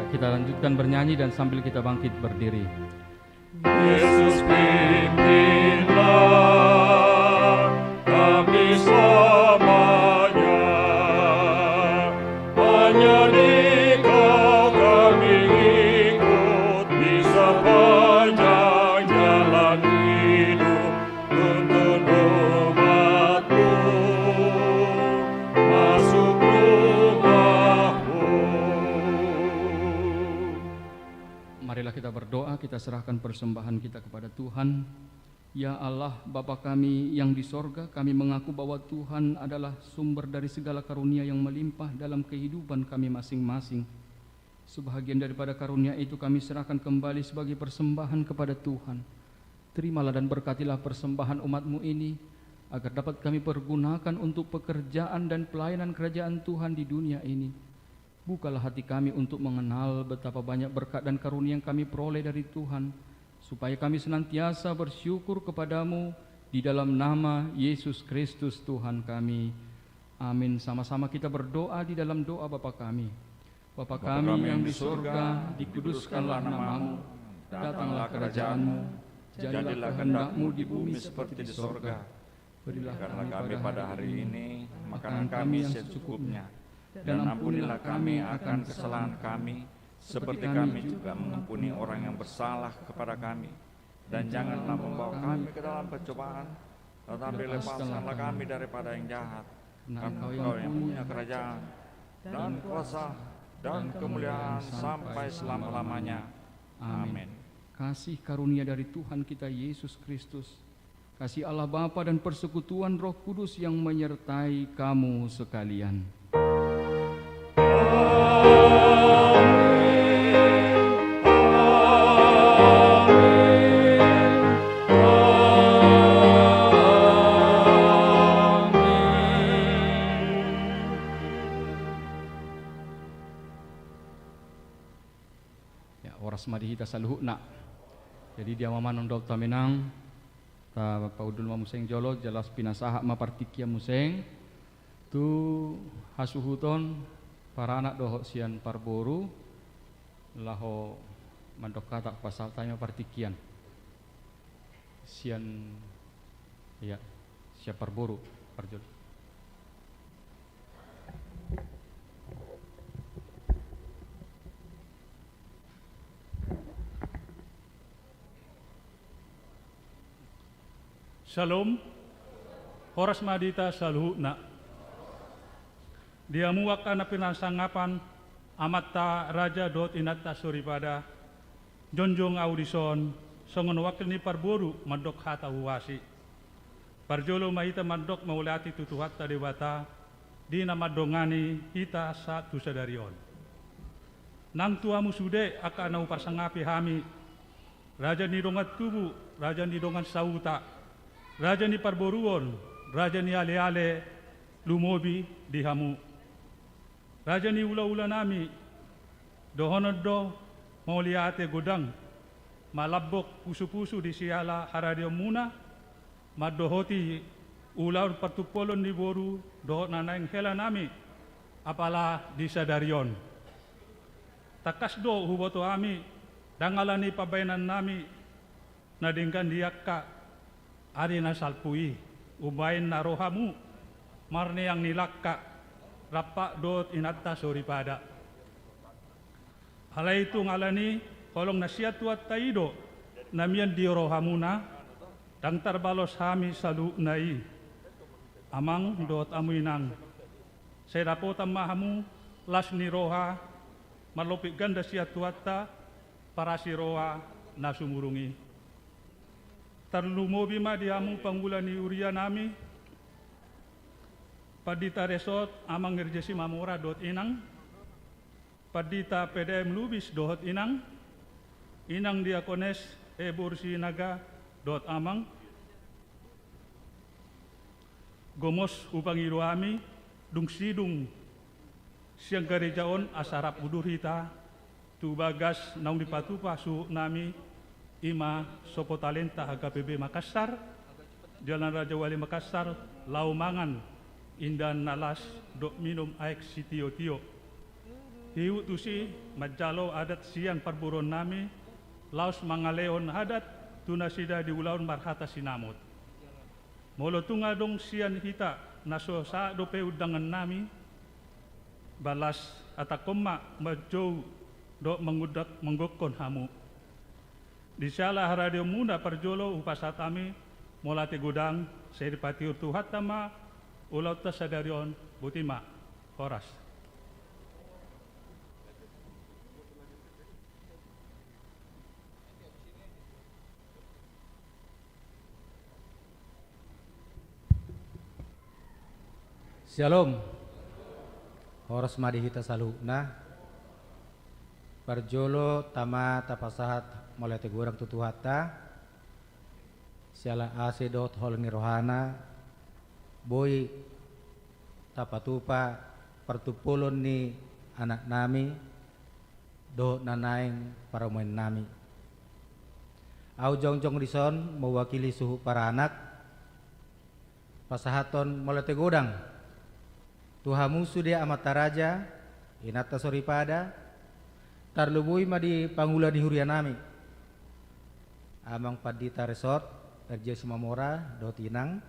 Kita lanjutkan bernyanyi dan sambil kita bangkit berdiri. Yesus pimpinlah kami selamanya, hanya Dikau kami ikut di sepanjang jalan hidup. Tuntun umat-Mu masuk rumah-Mu. Marilah kita berdoa, kita serahkan persembahan kita kepada Tuhan. Ya Allah, Bapa kami yang di sorga, kami mengaku bahwa Tuhan adalah sumber dari segala karunia yang melimpah dalam kehidupan kami masing-masing. Sebahagian daripada karunia itu kami serahkan kembali sebagai persembahan kepada Tuhan. Terimalah dan berkatilah persembahan umat-Mu ini, agar dapat kami pergunakan untuk pekerjaan dan pelayanan kerajaan Tuhan di dunia ini. Bukalah hati kami untuk mengenal betapa banyak berkat dan karunia yang kami peroleh dari Tuhan, supaya kami senantiasa bersyukur kepadamu di dalam nama Yesus Kristus Tuhan kami. Amin. Sama-sama kita berdoa di dalam doa Bapa kami. Bapa kami yang di surga, dikuduskanlah namamu, datanglah kerajaan-Mu, jadilah kehendak-Mu di bumi seperti di surga. Berilah kami pada hari ini makanan kami yang secukupnya, dan ampunilah kami akan kesalahan kami, seperti kami juga mengampuni orang yang bersalah kepada kami. Dan janganlah membawa kami ke dalam pencobaan, tetapi lepaskanlah kami daripada yang jahat. Engkau yang punya kerajaan, dan kuasa, dan kemuliaan sampai selama-lamanya. Amin. Kasih karunia dari Tuhan kita Yesus Kristus, kasih Allah Bapa dan persekutuan Roh Kudus yang menyertai kamu sekalian. saluhna. Jadi dia mamanon dol tamenang ta paudul museng jolo jelas pinasaha ma partikia museng tu hasuhuton para anak doho sian parboru laho mandok kata pasal tanya partikian sian ya siap parboru parjol. Shalom, horas madita saluhna. Dia muak ana pinasanggapan amatta raja dot inatta suripada jonjong audison songon wakil ni parboru madok hata huwasi. Parjolo mahita madok maulati tutuhatta dewata di nama dongani hita sa tusadarion. Nang tuamu sude akan nau parsangapi hami raja ni dongat tubu, raja ni dongat sauta. Raja ni parboruon, raja ni ale-ale lumobi di hamu. Raja ni ula-ula nami, dohonod do mauliate godang, malabok pusu-pusu di siala haradio muna, madohoti ulaun partupolon di boru, dohot nanaing hela nami, apala di sadarion. Takas do huboto ami, dangalani pabainan nami, nadingkan diakka, ari na salpui, ubayin na rohamu, marni ang nilakka, rapa dot inatta suripada. Halay itu ngalani, kolong nasiatuat taido, namian di rohamuna, dang tarbalos hami salu nai, amang dot amuinang. Saya dapat mahamu, las ni roha, malopik ganda siatuatta, para si roha nasumurungi. Tarlumobi ma diamu panggulani uria nami padita resort amang ngerjesi mamora dot inang padita PDM lubis dot inang diakones bursi naga dot amang gomos upang iruami dung sidung siang gerejaon asarap udurita tu bagas naung dipatupa su nami Ima Sopo Talenta HKPB Makassar, Jalan Raja Wali Makassar, Laumangan, Indan Nalas, Dok Minum Aek Sitio-tio. Hiu tusi, Majalo adat sian parburon nami, Laos Mangaleon hadat, Tunasida di ulaun marhata sinamot. Molo tunga dong sian hita, naso sa dope udangan nami, balas atakoma majou dok mengudak menggokon hamu. Di salah radio muna parjolo upasatami molate gudang seripati urtuhatama ulau tasadarion butima horas. Shalom, horas madihita salukna, parjolo tama tapasahat mulai tegurang tutuhata siala ase dot holngi rohana boy tapatupa pertupulon ni anak nami do nanaing para main nami au jongjong rison mewakili suhu para anak pasahaton mulai tegudang tuhamu sudia amata raja inata soripada tarlubui madi panggula di huria nami amang padita resort RJ Mamora dot inang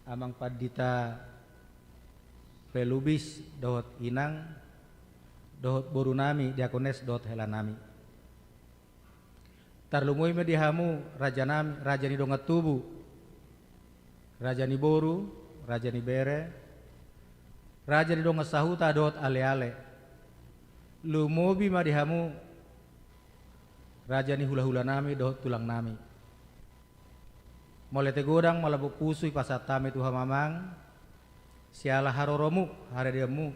amang padita pelubis dot inang dot boru nami diakones dot hela nami tarlumui madi hamu raja nami raja ni dongat tubu raja ni boru raja ni bere raja ni dongat sahuta dot ale-ale lumobi madi hamu raja ni hula-hula nami doh tulang nami mole tegodang malabuk pusui pasatami tuha mamang siala haroromu haradiamu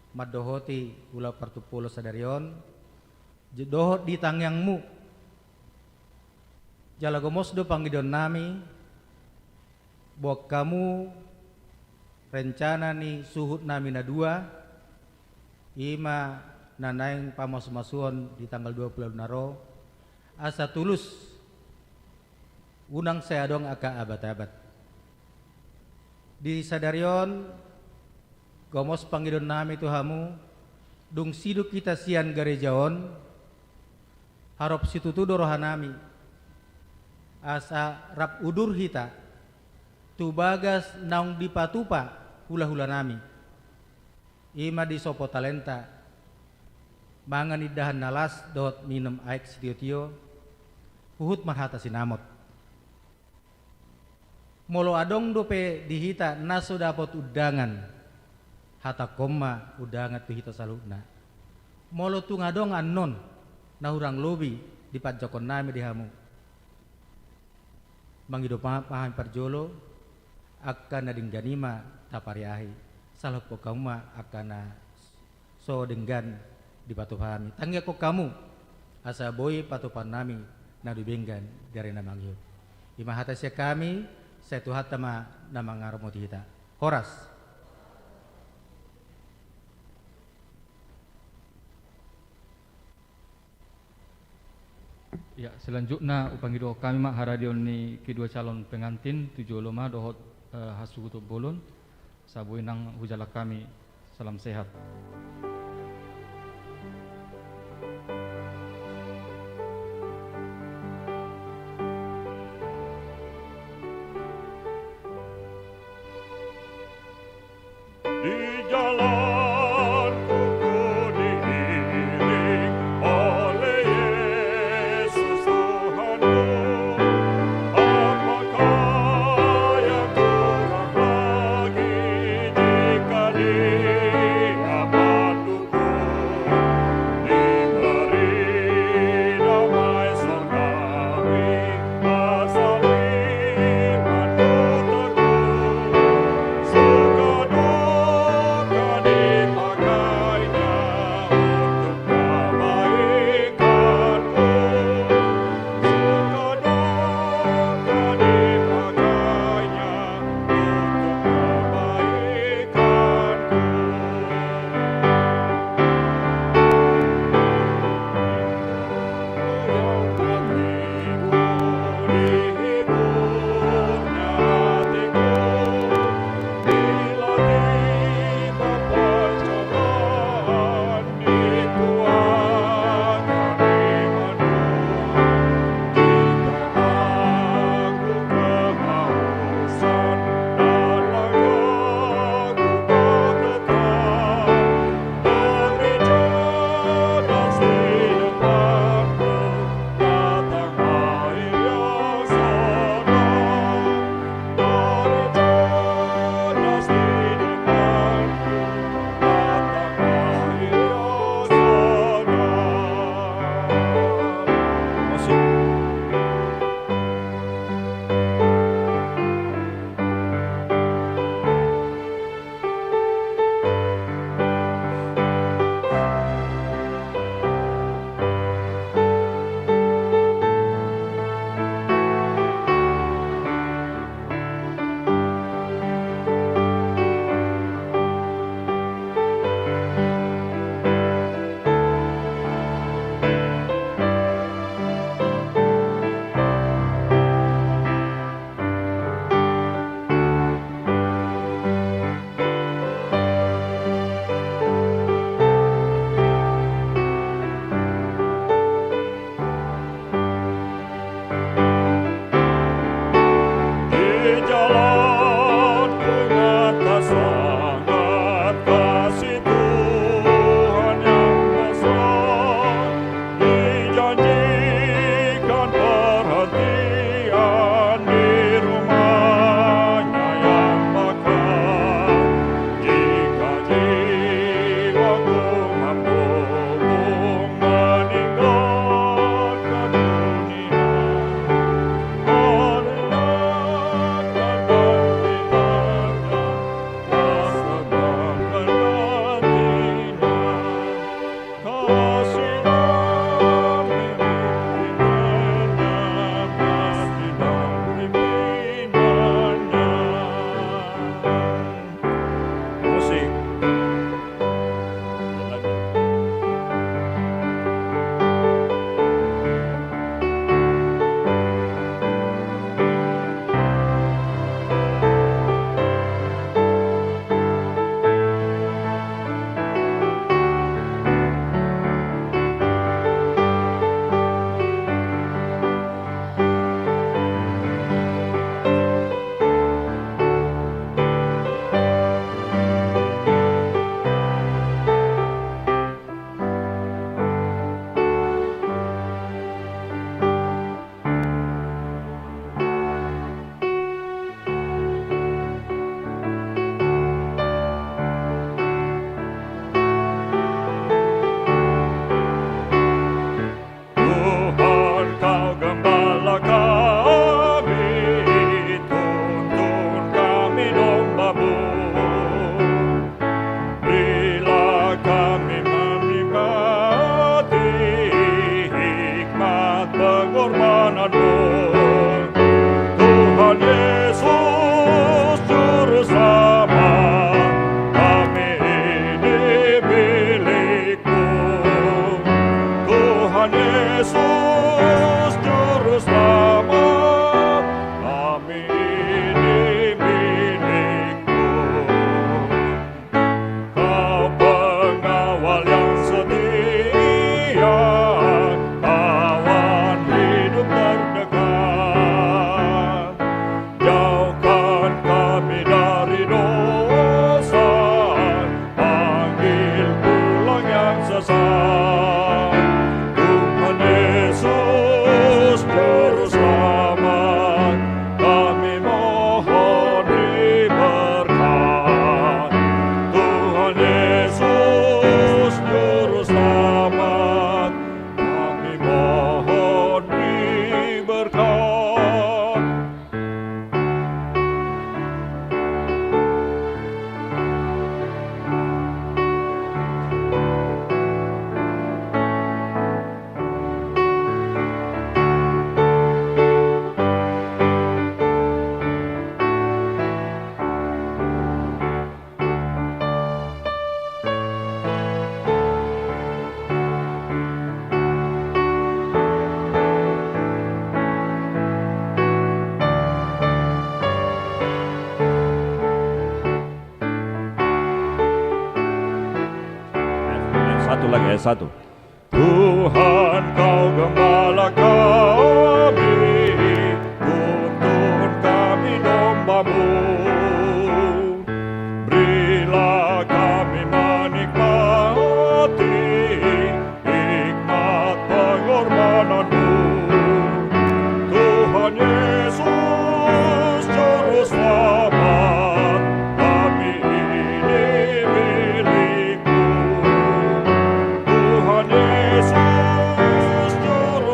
maddohoti hula partupulo sadarion dohot di tangyangmu jalagomos do panggidon nami buat kamu rencana ni suhut nami na dua ima nanaing pamas-masuon di tanggal 20 naro asa tulus unang saya dong aka abad-abad di sadarion gomos pangidon nami Tuhamu dung siduk kita sian garejaon harap situtudo rohanami asa rap udur hita tu bagas naung dipatupa hula-hula nami ima di sopo talenta mangan idahan nalas dot minum aik sitio-tio uhut marhata sinamot molo adong dope dihita naso dapot udangan hata koma udangat tu hita saluna molo tu ngadong anon na hurang lobi di padjakon nami dihamu mangido paham parjolo akan nading ganima tapariahi salah po kamu akan so denggan di patuhami tangga ko kamu asa boy patupan nami nadubenggan dari namangyo imahata siya kami saya tuhat tama namangaromot hita horas. Ya, selanjutnya upangido kami mak haradion ni kedua calon pengantin tujuh loma dohot hasu kutub bolon sabui nang hujala kami salam sehat. Di jalanku ku diiring oleh Yesus Tuhanku. Apakah yang kurang lagi jika Dia bantuku? Diberi damai surgawi asal imanku teguh. Suka pengorbananmu. Tuhan Yesus Juru Selamat, kami ini milik-Mu. Tuhan Yesus Juru Selamat, kami ini milik-Mu. Kau pengawal yang setia, kawan hidup terdekat. Jauhkan kami dari dosa, panggil pulang yang sesat. Tuhan Yesus Juru Selamat, kami mohon diberkat. Tuhan Yesus Juru Selamat, kami mohon diberkat. Satu lagi, ayat 1. Tuhan kau gembala kami, tuntun kami domba-Mu. Berilah kami menikmati hikmat pengorbanan-Mu. Tuhan Yesus Juru Selamat, kami ini milik-Mu. Tuhan Yesus Juru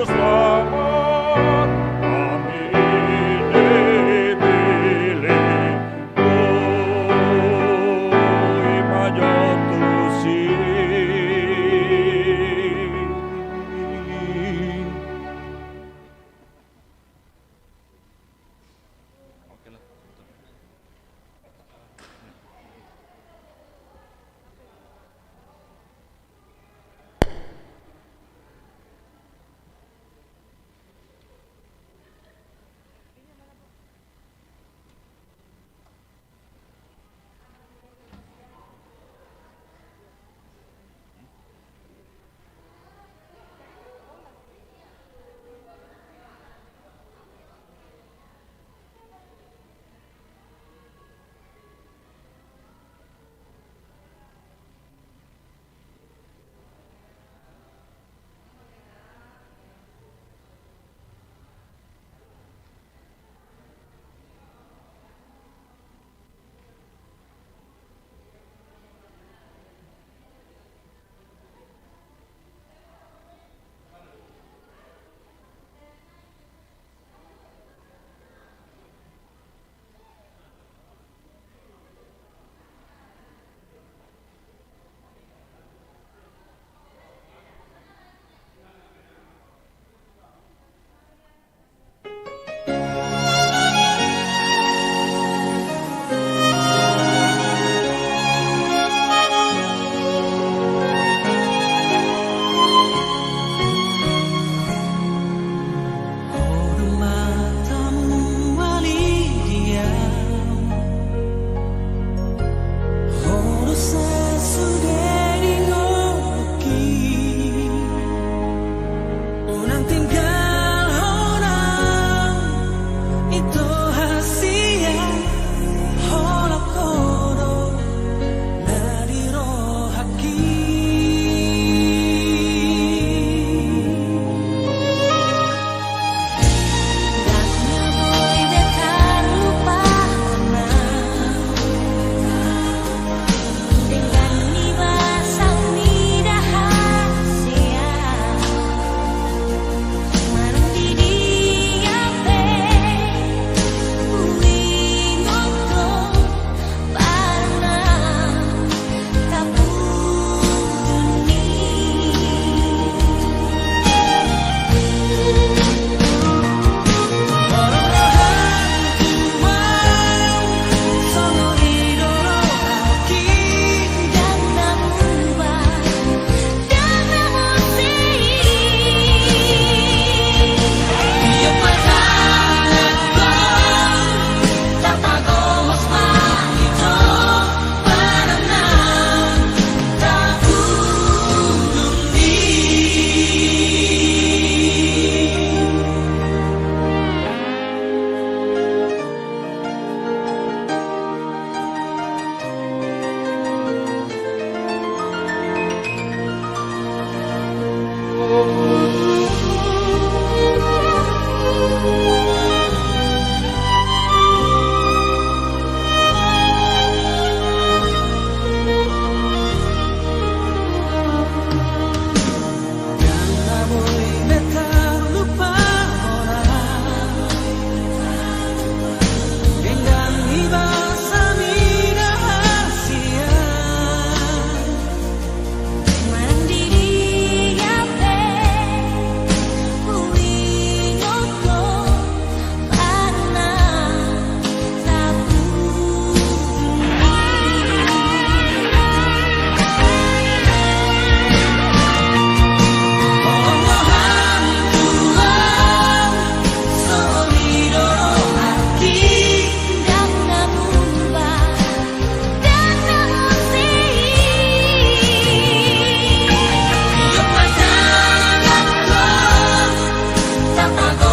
nago